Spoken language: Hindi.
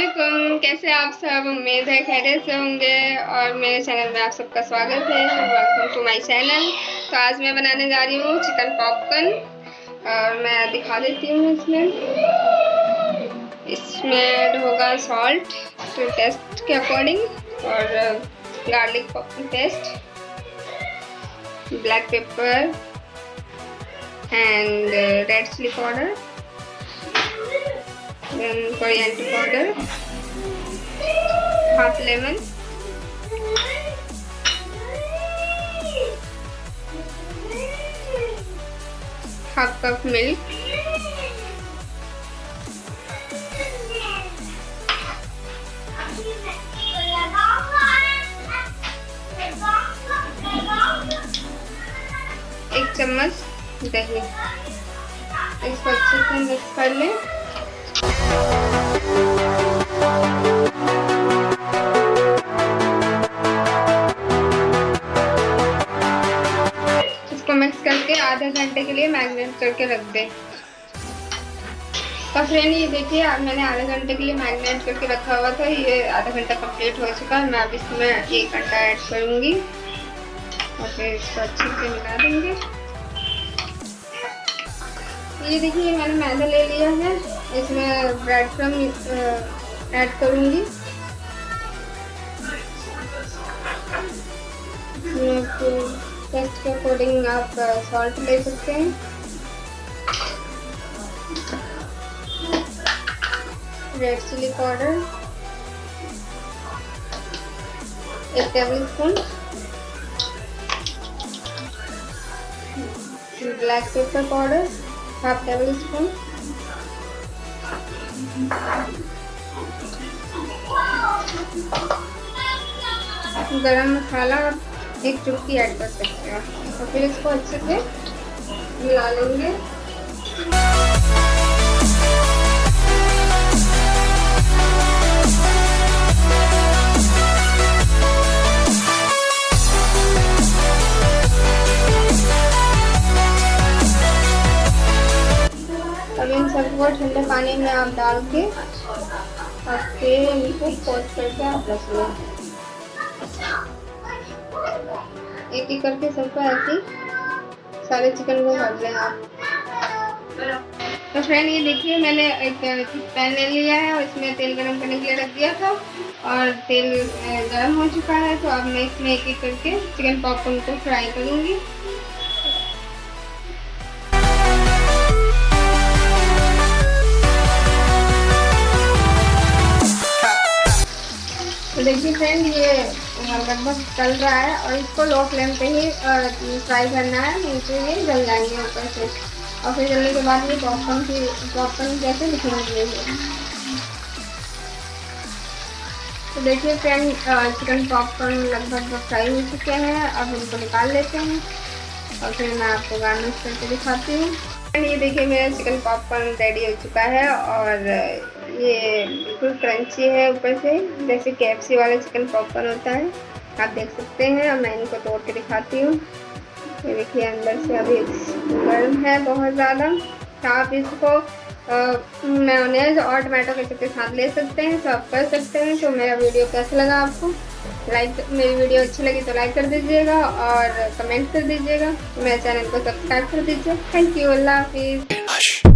अस्सलामुअलैकुम। कैसे आप सब? उम्मीद है खैरियत से होंगे और मेरे चैनल में आप सबका स्वागत है। Welcome to my channel. तो आज मैं बनाने जा रही हूँ चिकन पॉपकॉर्न और मैं दिखा देती हूँ। इसमें ऐड होगा सॉल्ट टू टेस्ट के अकॉर्डिंग और garlic paste, black pepper and red chilli powder, then coriander powder, half lemon, half cup milk, एक चम्मच दही। इसको अच्छे से मिक्स कर लें। इसको मिक्स करके आधे घंटे के लिए मैरिनेट करके रख दें। तो फ्रेंड ये देखिए, अब मैंने आधे घंटे के लिए मैरिनेट करके रखा हुआ था। ये आधा घंटा कंप्लीट हो चुका है। मैं अब इसमें 1 घंटा ऐड करूँगी और फिर इसको अच्छे से मिला देंगे। ये देखिए, मैंने मैदा ले लिया है। इसमें ब्रेड क्रम ऐड करूँगी। टेस्ट के अकॉर्डिंग आप सॉल्ट ले सकते हैं। Red chilli powder 1 tablespoon, black pepper powder half tablespoon, garam masala 1 चुटकी ऐड कर सकते हैं और फिर इसको अच्छे से मिला लेंगे। अब इन सबको ठंडे पानी में आप डाल के और फिर इनको पोच करके आप रख लें। एक एक करके सबको ऐसे सारे चिकन को भर लें आप। तो फ्रेंड ये देखिए, मैंने एक पैन ले लिया है और इसमें तेल गरम करने के लिए रख दिया था और तेल गरम हो चुका है। तो अब मैं इसमें एक एक करके चिकन पॉपकॉर्न को फ्राई करूँगी। तो देखिए फ्रेंड, ये लगभग तल रहा है और इसको लो फ्लेम पे ही फ्राई करना है, नहीं तो ये जल जाएंगे ऊपर से। और फिर जलने के बाद ये पॉपकॉर्न जैसे दिखेंगे। तो देखिए फ्रेंड, चिकन पॉपकॉर्न लगभग फ्राई हो चुके हैं। अब इनको निकाल लेते हैं और फिर मैं आपको गार्निश करके दिखाती हूँ। ये देखिए, मेरा चिकन पॉपकॉर्न रेडी हो चुका है और ये बिल्कुल क्रंची है ऊपर से, जैसे KFC वाला चिकन पॉपकॉर्न होता है, आप देख सकते हैं। और मैं इनको तोड़ के दिखाती हूँ। ये देखिए, अंदर से अभी गर्म है बहुत ज़्यादा। तो आप इसको मेयोनेज़ और टमाटो केचप के साथ ले सकते हैं, सर्व कर सकते हैं। तो मेरा वीडियो कैसा लगा आपको? मेरी वीडियो अच्छी लगी तो लाइक कर दीजिएगा और कमेंट कर दीजिएगा। मेरे चैनल को सब्सक्राइब कर दीजिए। Thank you. अल्लाह हाफिज़।